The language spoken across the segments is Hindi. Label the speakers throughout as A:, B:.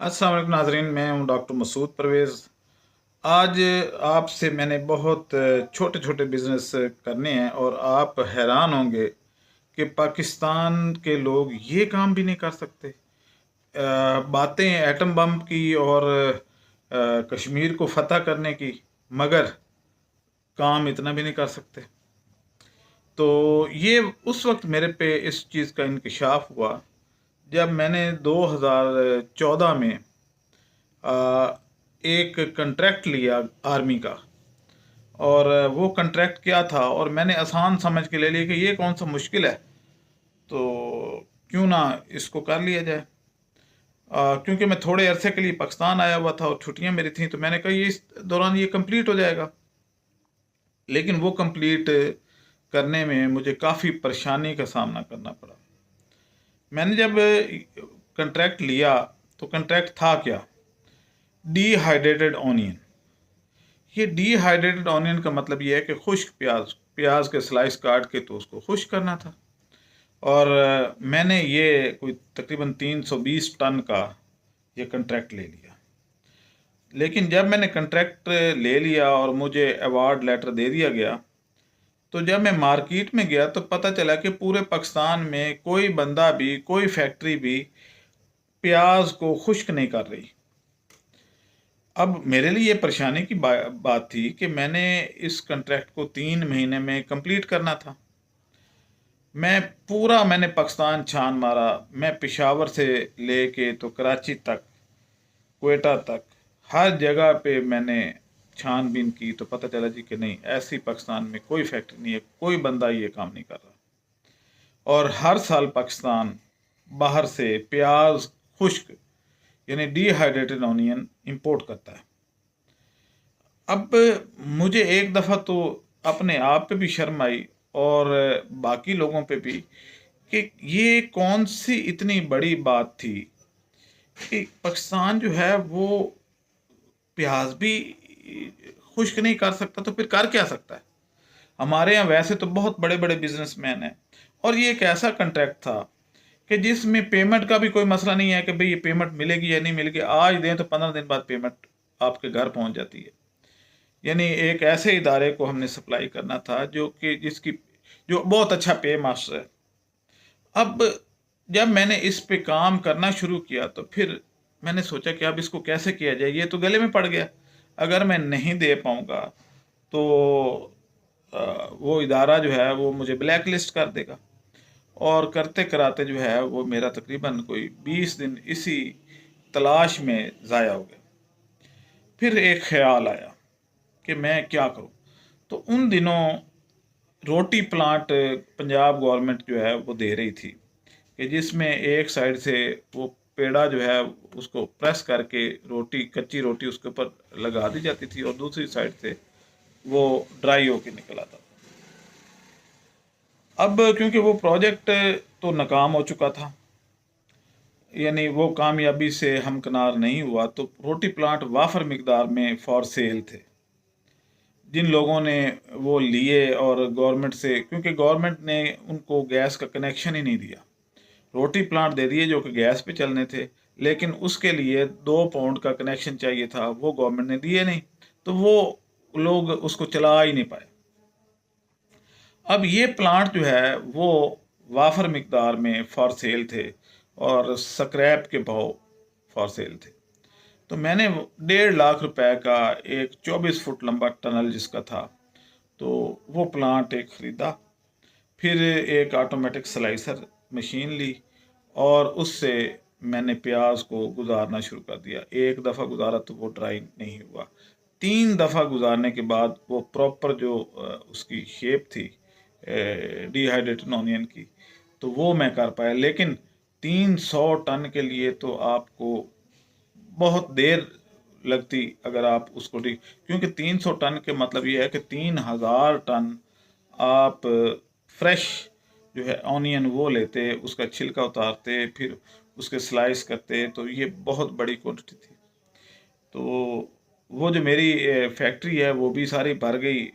A: अस्सलाम वालेकुम नाज़रीन, मैं हूं डॉक्टर मसूद परवेज़। आज आपसे मैंने बहुत छोटे छोटे बिज़नेस करने हैं और आप हैरान होंगे कि पाकिस्तान के लोग ये काम भी नहीं कर सकते। बातें एटम बम की और कश्मीर को फतह करने की, मगर काम इतना भी नहीं कर सकते। तो ये उस वक्त मेरे पे इस चीज़ का इंकशाफ हुआ जब मैंने 2014 में आ, एक कॉन्ट्रैक्ट लिया आर्मी का। और वो कॉन्ट्रैक्ट क्या था और मैंने आसान समझ के ले लिया कि ये कौन सा मुश्किल है, तो क्यों ना इसको कर लिया जाए। क्योंकि मैं थोड़े अरसे के लिए पाकिस्तान आया हुआ था और छुट्टियां मेरी थी, तो मैंने कहा ये इस दौरान ये कंप्लीट हो जाएगा। लेकिन वो कंप्लीट करने में मुझे काफ़ी परेशानी का सामना करना पड़ा। मैंने जब कॉन्ट्रैक्ट लिया तो कॉन्ट्रैक्ट था क्या? Dehydrated onion. ये डिहाइड्रेटेड ऑनियन का मतलब ये है कि खुश्क प्याज, प्याज के स्लाइस काट के तो उसको खुश्क करना था। और मैंने ये कोई तकरीबन 320 टन का ये कॉन्ट्रैक्ट ले लिया। लेकिन जब मैंने कॉन्ट्रैक्ट ले लिया और मुझे अवार्ड लेटर दे दिया गया, तो जब मैं मार्केट में गया तो पता चला कि पूरे पाकिस्तान में कोई बंदा भी, कोई फैक्ट्री भी प्याज को खुश्क नहीं कर रही। अब मेरे लिए ये परेशानी की बात थी कि मैंने इस कॉन्ट्रैक्ट को 3 महीने में कंप्लीट करना था। मैंने पाकिस्तान छान मारा। मैं पेशावर से लेके तो कराची तक, क्वेटा तक, हर जगह पे मैंने छानबीन की, तो पता चला जी कि नहीं, ऐसी पाकिस्तान में कोई फैक्ट्री नहीं है, कोई बंदा ये काम नहीं कर रहा। और हर साल पाकिस्तान बाहर से प्याज खुश्क यानी डिहाइड्रेटेड ऑनियन इंपोर्ट करता है। अब मुझे एक दफ़ा तो अपने आप पे भी शर्म आई और बाकी लोगों पे भी कि ये कौन सी इतनी बड़ी बात थी कि पाकिस्तान जो है वो प्याज भी खुश्क नहीं कर सकता, तो फिर कर क्या सकता है? हमारे यहाँ वैसे तो बहुत बड़े बड़े बिजनेसमैन हैं, और ये एक ऐसा कॉन्ट्रैक्ट था कि जिसमें पेमेंट का भी कोई मसला नहीं है कि भाई ये पेमेंट मिलेगी या नहीं मिलेगी, आज दें तो 15 दिन बाद पेमेंट आपके घर पहुंच जाती है। यानी एक ऐसे इदारे को हमने सप्लाई करना था जो कि जिसकी जो बहुत अच्छा पे मास्टर है। अब जब मैंने इस पे काम करना शुरू किया तो फिर मैंने सोचा कि अब इसको कैसे किया जाए, ये तो गले में पड़ गया। अगर मैं नहीं दे पाऊंगा तो वो इदारा जो है वो मुझे ब्लैक लिस्ट कर देगा। और करते कराते जो है वो मेरा तकरीबन कोई 20 दिन इसी तलाश में ज़ाया हो गया। फिर एक ख्याल आया कि मैं क्या करूं। तो उन दिनों रोटी प्लांट पंजाब गवर्नमेंट जो है वो दे रही थी, कि जिसमें एक साइड से वो पेड़ा जो है उसको प्रेस करके रोटी, कच्ची रोटी उसके ऊपर लगा दी जाती थी और दूसरी साइड से वो ड्राई होके निकल आता था। अब क्योंकि वो प्रोजेक्ट तो नाकाम हो चुका था, यानी वो कामयाबी से हमकिनार नहीं हुआ, तो रोटी प्लांट वाफर मिकदार में फॉर सेल थे। जिन लोगों ने वो लिए और गवर्नमेंट से, क्योंकि गवर्नमेंट ने उनको गैस का कनेक्शन ही नहीं दिया, रोटी प्लांट दे दिए जो कि गैस पे चलने थे, लेकिन उसके लिए 2 पाउंड का कनेक्शन चाहिए था, वो गवर्नमेंट ने दिए नहीं, तो वो लोग उसको चला ही नहीं पाए। अब ये प्लांट जो है वो वाफर मिकदार में फॉर सेल थे और स्क्रैप के भाव फॉर सेल थे। तो मैंने 1.5 लाख रुपए का एक 24 फुट लंबा टनल जिसका था, तो वो प्लांट एक ख़रीदा। फिर एक ऑटोमेटिक स्लाइसर मशीन ली और उससे मैंने प्याज को गुजारना शुरू कर दिया। एक दफ़ा गुजारा तो वो ड्राई नहीं हुआ, 3 दफ़ा गुजारने के बाद वो प्रॉपर जो उसकी शेप थी डिहाइड्रेटेड ऑनियन की, तो वो मैं कर पाया। लेकिन 300 टन के लिए तो आपको बहुत देर लगती अगर आप उसको क्योंकि 300 टन के मतलब ये है कि 3000 टन आप फ्रेश जो है ऑनियन वो लेते, उसका छिलका उतारते, फिर उसके स्लाइस करते, तो ये बहुत बड़ी क्वांटिटी थी। तो वो जो मेरी फैक्ट्री है वो भी सारी भर गई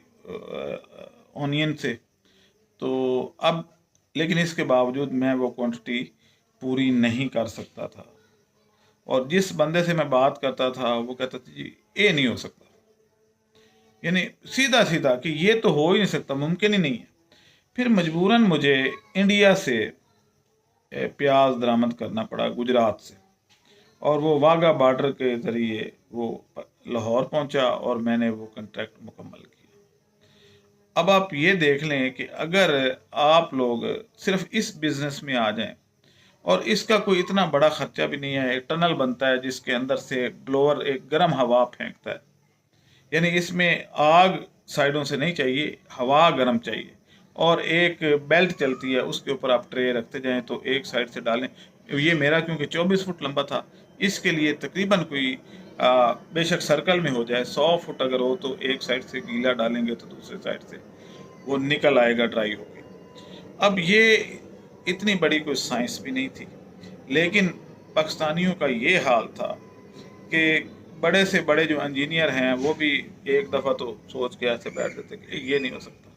A: ऑनियन से। तो अब लेकिन इसके बावजूद मैं वो क्वांटिटी पूरी नहीं कर सकता था। और जिस बंदे से मैं बात करता था वो कहता था जी ये नहीं हो सकता, यानी सीधा सीधा कि ये तो हो ही नहीं सकता, मुमकिन ही नहीं है। फिर मजबूरन मुझे इंडिया से प्याज दरामद करना पड़ा गुजरात से, और वो वाघा बॉर्डर के ज़रिए वो लाहौर पहुंचा और मैंने वो कंट्रैक्ट मुकम्मल किया। अब आप ये देख लें कि अगर आप लोग सिर्फ इस बिज़नेस में आ जाएं, और इसका कोई इतना बड़ा खर्चा भी नहीं है, एक टनल बनता है जिसके अंदर से ब्लोअर एक गर्म हवा फेंकता है, यानी इसमें आग साइडों से नहीं चाहिए, हवा गर्म चाहिए, और एक बेल्ट चलती है उसके ऊपर आप ट्रे रखते जाएं तो एक साइड से डालें। ये मेरा क्योंकि 24 फुट लंबा था, इसके लिए तकरीबन कोई बेशक सर्कल में हो जाए 100 फुट अगर हो तो एक साइड से गीला डालेंगे तो दूसरे साइड से वो निकल आएगा ड्राई होके। अब ये इतनी बड़ी कोई साइंस भी नहीं थी, लेकिन पाकिस्तानियों का ये हाल था कि बड़े से बड़े जो इंजीनियर हैं वो भी एक दफ़ा तो सोच के ऐसे बैठ जाते कि ये नहीं हो सकता।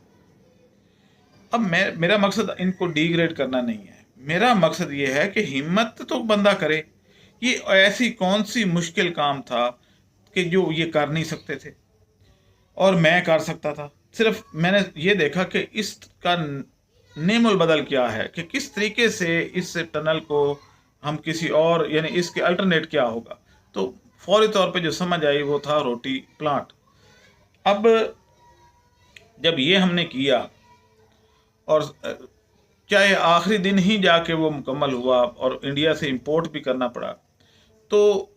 A: अब मेरा मकसद इनको डिग्रेड करना नहीं है, मेरा मकसद ये है कि हिम्मत तो बंदा करे। ये ऐसी कौन सी मुश्किल काम था कि जो ये कर नहीं सकते थे और मैं कर सकता था। सिर्फ मैंने ये देखा कि इसका नेमुल बदल क्या है, कि किस तरीके से इस टनल को हम किसी और, यानी इसके अल्टरनेट क्या होगा। तो फौरी तौर पे जो समझ आई वो था रोटी प्लांट। अब जब ये हमने किया और चाहे आखिरी दिन ही जाके वो मुकम्मल हुआ और इंडिया से इंपोर्ट भी करना पड़ा, तो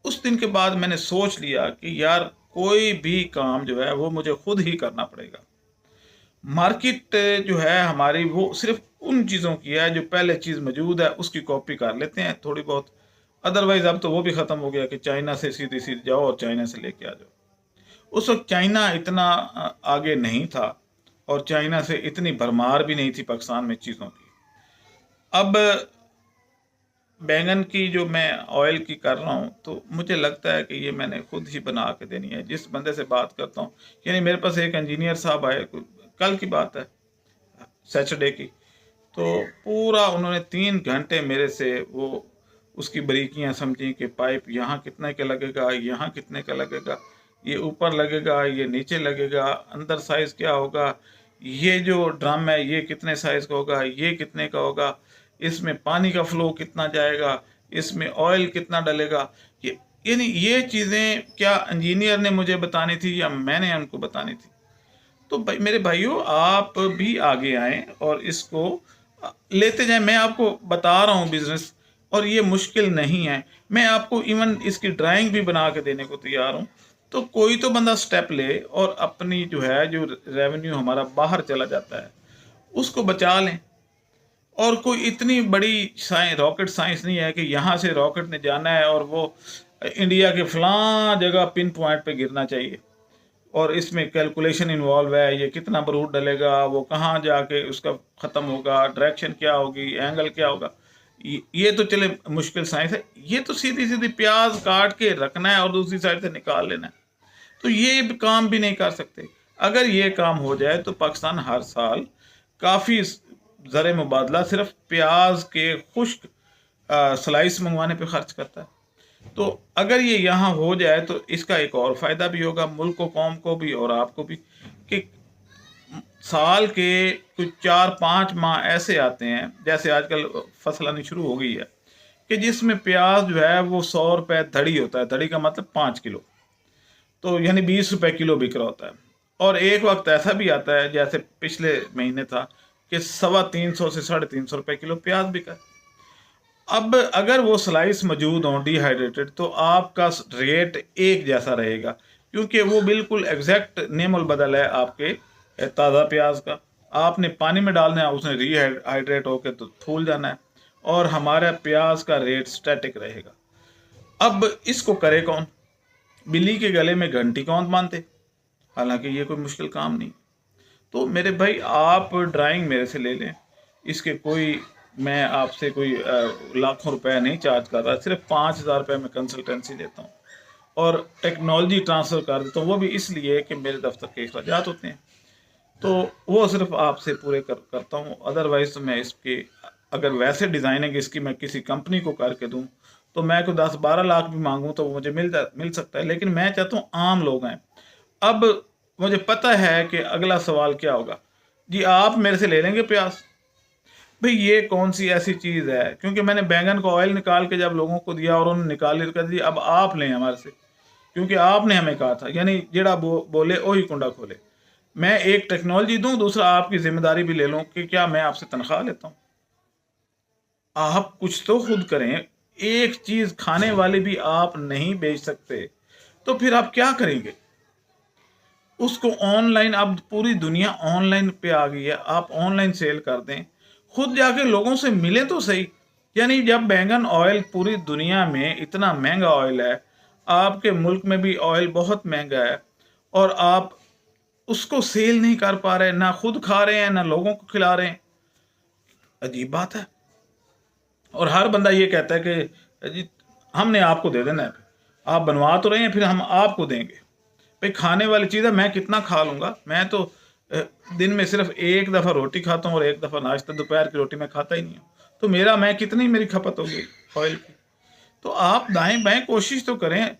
A: उस दिन के बाद मैंने सोच लिया कि यार कोई भी काम जो है वो मुझे खुद ही करना पड़ेगा। मार्केट जो है हमारी वो सिर्फ उन चीज़ों की है जो पहले चीज़ मौजूद है उसकी कॉपी कर लेते हैं थोड़ी बहुत। अदरवाइज अब तो वो भी ख़त्म हो गया कि चाइना से सीधी सीधी जाओ और चाइना से लेके आ जाओ। उस वक्त चाइना इतना आगे नहीं था और चाइना से इतनी भरमार भी नहीं थी पाकिस्तान में चीज़ों की। अब बैंगन की जो मैं ऑयल की कर रहा हूँ तो मुझे लगता है कि ये मैंने खुद ही बना के देनी है। जिस बंदे से बात करता हूँ, यानी मेरे पास एक इंजीनियर साहब आए, कल की बात है, सैटरडे की, तो पूरा उन्होंने 3 घंटे मेरे से वो उसकी बारीकियाँ समझी कि पाइप यहाँ कितने का लगेगा, यहाँ कितने का लगेगा, ये ऊपर लगेगा, ये नीचे लगेगा, अंदर साइज़ क्या होगा, ये जो ड्रम है ये कितने साइज़ का होगा, ये कितने का होगा, इसमें पानी का फ्लो कितना जाएगा, इसमें ऑयल कितना डलेगा। ये यानी ये चीज़ें क्या इंजीनियर ने मुझे बतानी थी या मैंने उनको बतानी थी। तो भाई मेरे भाइयों आप भी आगे आएँ और इसको लेते जाएं। मैं आपको बता रहा हूँ बिजनेस, और ये मुश्किल नहीं है। मैं आपको इवन इसकी ड्राइंग भी बना के देने को तैयार हूँ। तो कोई तो बंदा स्टेप ले और अपनी जो है जो रेवेन्यू हमारा बाहर चला जाता है उसको बचा लें। और कोई इतनी बड़ी रॉकेट साइंस नहीं है कि यहाँ से रॉकेट ने जाना है और वो इंडिया के फलां जगह पिन पॉइंट पे गिरना चाहिए, और इसमें कैलकुलेशन इन्वॉल्व है, ये कितना बारूद डलेगा, वो कहाँ जाके उसका ख़त्म होगा, डायरेक्शन क्या होगी, एंगल क्या होगा। ये तो चले मुश्किल साइंस है। ये तो सीधी सीधी प्याज काट के रखना है और दूसरी साइड से निकाल लेना है। तो ये काम भी नहीं कर सकते। अगर ये काम हो जाए तो पाकिस्तान हर साल काफ़ी ज़र मुबादला सिर्फ प्याज के खुश्क स्लाइस मंगवाने पे खर्च करता है। तो अगर ये यहाँ हो जाए तो इसका एक और फ़ायदा भी होगा मुल्क को, कौम को भी और आपको भी, कि साल के कुछ 4-5 माह ऐसे आते हैं, जैसे आजकल फसल आनी शुरू हो गई है, कि जिसमें प्याज जो है वो 100 रुपये धड़ी होता है। धड़ी का मतलब 5 किलो, तो यानी 20 रुपये किलो बिक रहा होता है। और एक वक्त ऐसा भी आता है जैसे पिछले महीने था कि 350 से 350 रुपये किलो प्याज बिका। अब अगर वो स्लाइस मौजूद हों डिहाइड्रेटेड तो आपका रेट एक जैसा रहेगा, क्योंकि वो बिल्कुल एग्जैक्ट नेमुल बदल है आपके ताज़ा प्याज का। आपने पानी में डालना है, उसने रीहाइड्रेट होकर तो फूल जाना है, और हमारा प्याज का रेट स्टैटिक रहेगा। अब इसको करे कौन? बिल्ली के गले में घंटी कौन बांधे? हालांकि ये कोई मुश्किल काम नहीं। तो मेरे भाई आप ड्राइंग मेरे से ले लें, इसके कोई, मैं आपसे कोई लाखों रुपए नहीं चार्ज कर रहा, सिर्फ 5,000 रुपये में कंसल्टेंसी देता हूँ और टेक्नोलॉजी ट्रांसफ़र कर देता हूँ। वो भी इसलिए कि मेरे दफ्तर के अखराजात होते हैं, तो वो सिर्फ आपसे पूरे करता हूँ। अदरवाइज़ तो मैं इसके, अगर वैसे डिज़ाइनिंग इसकी मैं किसी कंपनी को करके दूँ तो मैं कोई 10-12 लाख भी मांगूं तो वो मुझे मिल सकता है, लेकिन मैं चाहता हूँ आम लोग हैं। अब मुझे पता है कि अगला सवाल क्या होगा, जी आप मेरे से ले लेंगे प्याज? भाई ये कौन सी ऐसी चीज़ है, क्योंकि मैंने बैंगन का ऑयल निकाल के जब लोगों को दिया और उन्होंने निकाल लिया, कर दिया, अब आप लें हमारे से, क्योंकि आपने हमें कहा था, यानी जेड़ा बोले वही कुंडा खोले। मैं एक टेक्नोलॉजी दूं, दूसरा आपकी जिम्मेदारी भी ले लूं कि क्या मैं आपसे तनख्वाह लेता हूं? आप कुछ तो खुद करें। एक चीज खाने वाली भी आप नहीं बेच सकते, तो फिर आप क्या करेंगे? उसको ऑनलाइन, अब पूरी दुनिया ऑनलाइन पे आ गई है, आप ऑनलाइन सेल कर दें, खुद जाके लोगों से मिले तो सही। यानी जब बैंगन ऑयल पूरी दुनिया में इतना महंगा ऑयल है, आपके मुल्क में भी ऑयल बहुत महंगा है, और आप उसको सेल नहीं कर पा रहे, ना खुद खा रहे हैं ना लोगों को खिला रहे हैं, अजीब बात है। और हर बंदा ये कहता है कि जी हमने आपको दे देना है, आप बनवा तो रहे हैं, फिर हम आपको देंगे। भाई खाने वाली चीज़ है, मैं कितना खा लूँगा? मैं तो दिन में सिर्फ एक दफ़ा रोटी खाता हूँ और एक दफ़ा नाश्ता, दोपहर की रोटी मैं खाता ही नहीं हूँ, तो मैं कितनी मेरी खपत होगी ऑयल की? तो आप दाएं बाएं कोशिश तो करें।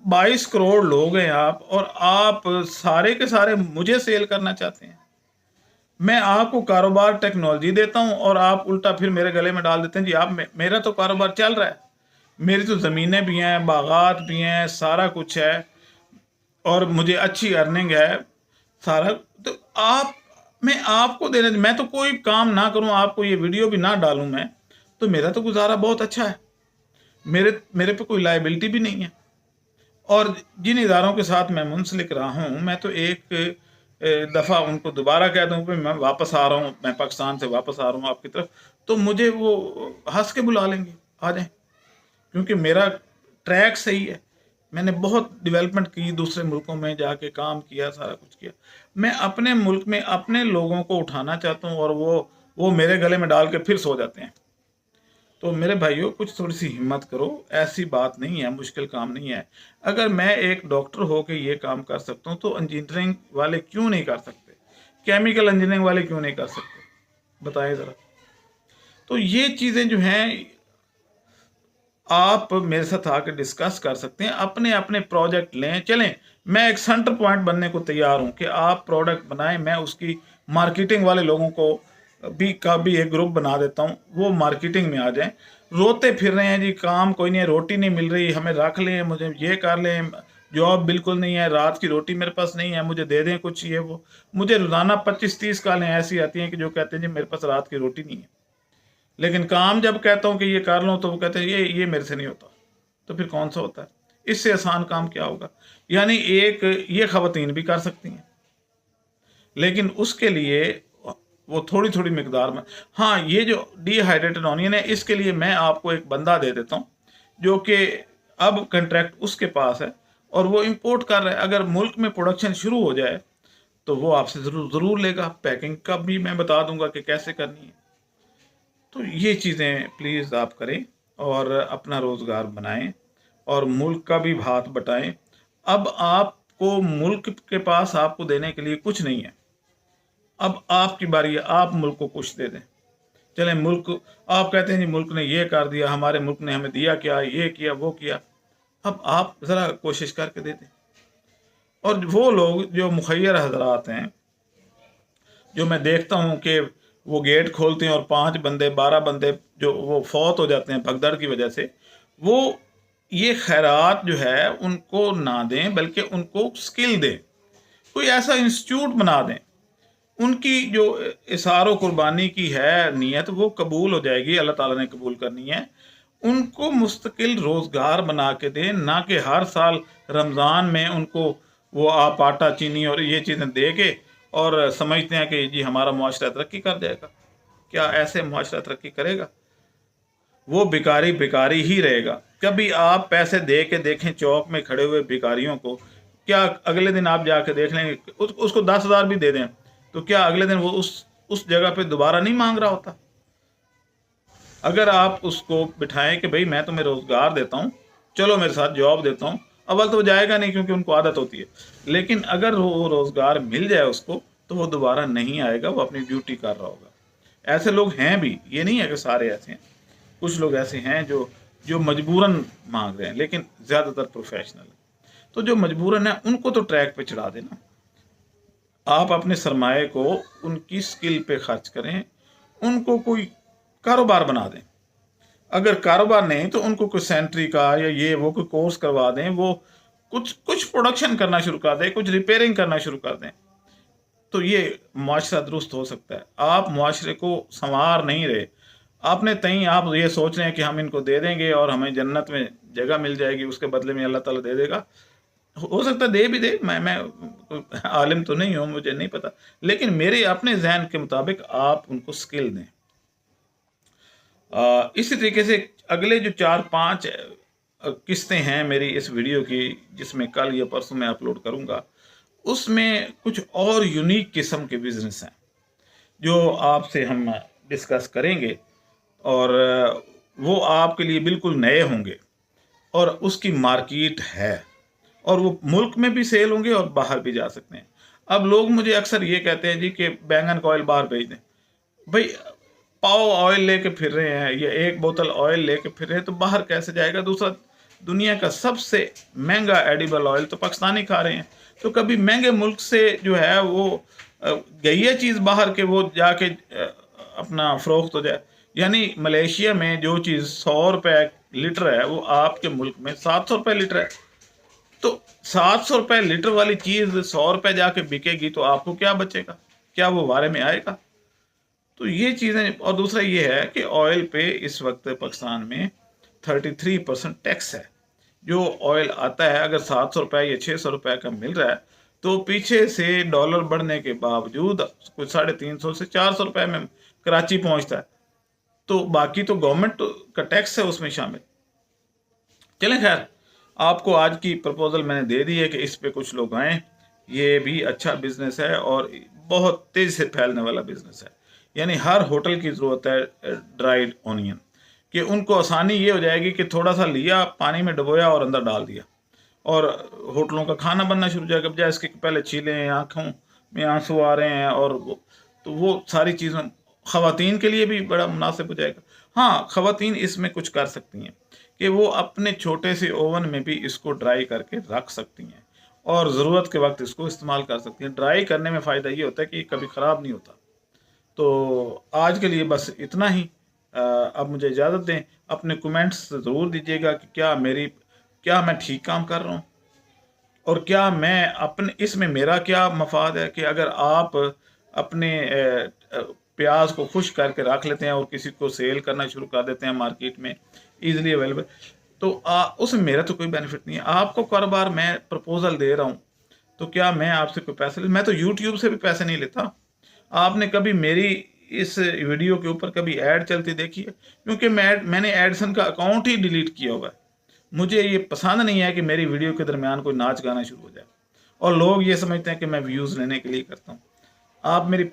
A: 22 करोड़ लोग हैं आप, और आप सारे के सारे मुझे सेल करना चाहते हैं। मैं आपको कारोबार टेक्नोलॉजी देता हूं और आप उल्टा फिर मेरे गले में डाल देते हैं जी आप मेरा तो कारोबार चल रहा है, मेरी तो ज़मीनें भी हैं, बागात भी हैं, सारा कुछ है, और मुझे अच्छी अर्निंग है सारा। तो आप, मैं आपको देने, मैं तो कोई काम ना करूं, आपको ये वीडियो भी ना डालूं मैं, तो मेरा तो गुजारा बहुत अच्छा है, मेरे मेरे पे कोई लाइबिलिटी भी नहीं है। और जिन इदारों के साथ मैं मुंसलिक रहा हूँ, मैं तो एक दफ़ा उनको दोबारा कह दूँ कि मैं वापस आ रहा हूँ, मैं पाकिस्तान से वापस आ रहा हूँ आपकी तरफ, तो मुझे वो हंस के बुला लेंगे, आ जाएं, क्योंकि मेरा ट्रैक सही है। मैंने बहुत डेवलपमेंट की, दूसरे मुल्कों में जाके काम किया, सारा कुछ किया। मैं अपने मुल्क में अपने लोगों को उठाना चाहता हूँ, और वो मेरे गले में डाल के फिर सो जाते हैं। तो मेरे भाइयों, कुछ थोड़ी सी हिम्मत करो, ऐसी बात नहीं है, मुश्किल काम नहीं है। अगर मैं एक डॉक्टर हो के ये काम कर सकता हूँ, तो इंजीनियरिंग वाले क्यों नहीं कर सकते? केमिकल इंजीनियरिंग वाले क्यों नहीं कर सकते? बताएं ज़रा। तो ये चीज़ें जो हैं, आप मेरे साथ आकर डिस्कस कर सकते हैं, अपने अपने प्रोजेक्ट लें, चलें। मैं एक सेंटर पॉइंट बनने को तैयार हूं कि आप प्रोडक्ट बनाएं, मैं उसकी मार्केटिंग वाले लोगों को भी एक ग्रुप बना देता हूं, वो मार्केटिंग में आ जाएं। रोते फिर रहे हैं जी काम कोई नहीं है, रोटी नहीं मिल रही, हमें रख लें, मुझे ये कर लें, जॉब बिल्कुल नहीं है, रात की रोटी मेरे पास नहीं है, मुझे दे दें कुछ ये वो। मुझे रोज़ाना 25-30 कॉलें ऐसी आती हैं कि जो कहते हैं जी मेरे पास रात की रोटी नहीं है, लेकिन काम जब कहता हूं कि ये कर लो, तो वो कहते हैं ये मेरे से नहीं होता। तो फिर कौन सा होता है? इससे आसान काम क्या होगा? यानी एक ये खवातीन भी कर सकती हैं, लेकिन उसके लिए वो थोड़ी थोड़ी मिकदार में। हाँ, ये जो डिहाइड्रेटेड ऑनियन है, इसके लिए मैं आपको एक बंदा दे देता हूँ, जो कि अब कंट्रैक्ट उसके पास है और वो इंपोर्ट कर रहा है। अगर मुल्क में प्रोडक्शन शुरू हो जाए तो वो आपसे ज़रूर लेगा। पैकिंग का भी मैं बता दूंगा कि कैसे करनी है। तो ये चीज़ें प्लीज़ आप करें और अपना रोज़गार बनाएं और मुल्क का भी हाथ बटाएं। अब आपको मुल्क के पास आपको देने के लिए कुछ नहीं है, अब आपकी बारी है, आप मुल्क को कुछ दे दें। चलें, मुल्क, आप कहते हैं जी मुल्क ने ये कर दिया, हमारे मुल्क ने हमें दिया क्या, ये किया वो किया, अब आप ज़रा कोशिश करके दे दें। और वो लोग जो मुखैर हजरात हैं, जो मैं देखता हूँ कि वो गेट खोलते हैं और 5 बंदे 12 बंदे जो वो फौत हो जाते हैं भगदड़ की वजह से, वो ये खैरात जो है उनको ना दें, बल्कि उनको स्किल दें, कोई ऐसा इंस्टीट्यूट बना दें। उनकी जो इसारो कुर्बानी की है नीयत, वो कबूल हो जाएगी, अल्लाह ताला ने कबूल करनी है। उनको मुस्तकिल रोज़गार बना के दें, ना कि हर साल रमज़ान में उनको वो आप आटा चीनी और ये चीज़ें दे के और समझते हैं कि जी हमारा मुआशरा तरक्की कर जाएगा। क्या ऐसे मुआशरा तरक्की करेगा? वो भिखारी भिखारी ही रहेगा। कभी आप पैसे दे के देखें चौक में खड़े हुए भिखारियों को, क्या अगले दिन आप जाके देख लेंगे, उसको 10,000 भी दे दें तो क्या अगले दिन वो उस जगह पे दोबारा नहीं मांग रहा होता? अगर आप उसको बिठाएं कि भाई मैं तुम्हें रोज़गार देता हूँ, चलो मेरे साथ जॉब देता हूँ, अव्वल तो वो जाएगा नहीं क्योंकि उनको आदत होती है, लेकिन अगर वो रोज़गार मिल जाए उसको तो वो दोबारा नहीं आएगा, वो अपनी ड्यूटी कर रहा होगा। ऐसे लोग हैं भी, ये नहीं है कि सारे ऐसे हैं, कुछ लोग ऐसे हैं जो जो मजबूरन मांग रहे हैं, लेकिन ज़्यादातर प्रोफेशनल है। तो जो मजबूरन है उनको तो ट्रैक पे चढ़ा देना। आप अपने सरमाए को उनकी स्किल पे खर्च करें, उनको कोई कारोबार बना दें। अगर कारोबार नहीं तो उनको कोई सेंट्री का या ये वो कोई कोर्स करवा दें, वो कुछ प्रोडक्शन करना शुरू कर दें, कुछ रिपेयरिंग करना शुरू कर दें, तो ये मुआशरा दुरुस्त हो सकता है। आप मुआशरे को संवार नहीं रहे, आपने तई आप ये सोच रहे हैं कि हम इनको दे देंगे और हमें जन्नत में जगह मिल जाएगी, उसके बदले में अल्लाह ताला दे देगा। हो सकता है दे भी दे, मैं आलिम तो नहीं हूँ, मुझे नहीं पता, लेकिन मेरे अपने जहन के मुताबिक आप उनको स्किल दें। इसी तरीके से अगले जो 4-5 किस्तें हैं मेरी इस वीडियो की, जिसमें कल या परसों मैं अपलोड करूँगा, उसमें कुछ और यूनिक किस्म के बिजनेस हैं जो आपसे हम डिस्कस करेंगे, और वो आपके लिए बिल्कुल नए होंगे और उसकी मार्केट है, और वो मुल्क में भी सेल होंगे और बाहर भी जा सकते हैं। अब लोग मुझे अक्सर ये कहते हैं जी कि बैंगन का ऑयल बाहर भेज दें। भाई पाव ऑयल लेके फिर रहे हैं या एक बोतल ऑयल लेके फिर रहे हैं, तो बाहर कैसे जाएगा? दूसरा, दुनिया का सबसे महंगा एडिबल ऑयल तो पाकिस्तानी खा रहे हैं, तो कभी महंगे मुल्क से जो है वो गई है चीज़ बाहर के, वो जाके अपना फ़रोख्त हो जाए। यानी मलेशिया में जो चीज़ 100 रुपये लीटर है, वो आपके मुल्क में 700 रुपये लीटर है। तो 700 रुपये लीटर वाली चीज़ 100 रुपये जाके बिकेगी, तो आपको क्या बचेगा? क्या वो वारे में आएगा? तो ये चीज़ें, और दूसरा ये है कि ऑयल पे इस वक्त पाकिस्तान में 33% टैक्स है। जो ऑयल आता है, अगर 700 रुपये या 600 रुपये का मिल रहा है, तो पीछे से डॉलर बढ़ने के बावजूद कुछ 350 से 400 रुपये में कराची पहुंचता है। तो बाकी तो गवर्नमेंट का टैक्स है उसमें शामिल। चलें, खैर, आपको आज की प्रपोजल मैंने दे दी है कि इस पे कुछ लोग आएँ। ये भी अच्छा बिजनेस है और बहुत तेज़ी से फैलने वाला बिजनेस है। यानी हर होटल की ज़रूरत है ड्राइड ऑनियन, कि उनको आसानी ये हो जाएगी कि थोड़ा सा लिया, पानी में डुबोया और अंदर डाल दिया, और होटलों का खाना बनना शुरू हो जाएगा। बजाय इसके पहले छीलें, आँखों में आंसू आ रहे हैं, और तो वो सारी चीज़ें ख़वातीन के लिए भी बड़ा मुनासिब हो जाएगा। हाँ, ख़वातीन इसमें कुछ कर सकती हैं कि वो अपने छोटे से ओवन में भी इसको ड्राई करके रख सकती हैं और ज़रूरत के वक्त इसको इस्तेमाल कर सकती हैं। ड्राई करने में फ़ायदा ये होता है कि कभी ख़राब नहीं होता। तो आज के लिए बस इतना ही। अब मुझे इजाज़त दें। अपने कमेंट्स ज़रूर दीजिएगा कि क्या मैं ठीक काम कर रहा हूँ, और क्या मैं अपने इसमें मेरा क्या मफाद है कि अगर आप अपने प्याज को खुश करके रख लेते हैं और किसी को सेल करना शुरू कर देते हैं मार्केट में ईजिली अवेलेबल, तो उसमें मेरा तो कोई बेनिफिट नहीं है। आपको कारोबार मैं प्रपोजल दे रहा हूँ, तो क्या मैं आपसे कोई पैसे मैं तो यूट्यूब से भी पैसे नहीं लेता। आपने कभी मेरी इस वीडियो के ऊपर कभी ऐड चलती देखी है? क्योंकि मैंने एडसन का अकाउंट ही डिलीट किया हुआ है। मुझे ये पसंद नहीं है कि मेरी वीडियो के दरमियान कोई नाच गाना शुरू हो जाए, और लोग ये समझते हैं कि मैं व्यूज़ लेने के लिए करता हूँ। आप मेरी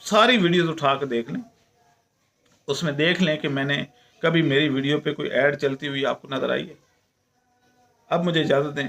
A: सारी वीडियोज़ उठा कर देख लें, उसमें देख लें कि मैंने कभी मेरी वीडियो पे कोई ऐड चलती हुई आपको नज़र आई है। अब मुझे इजाज़त दें।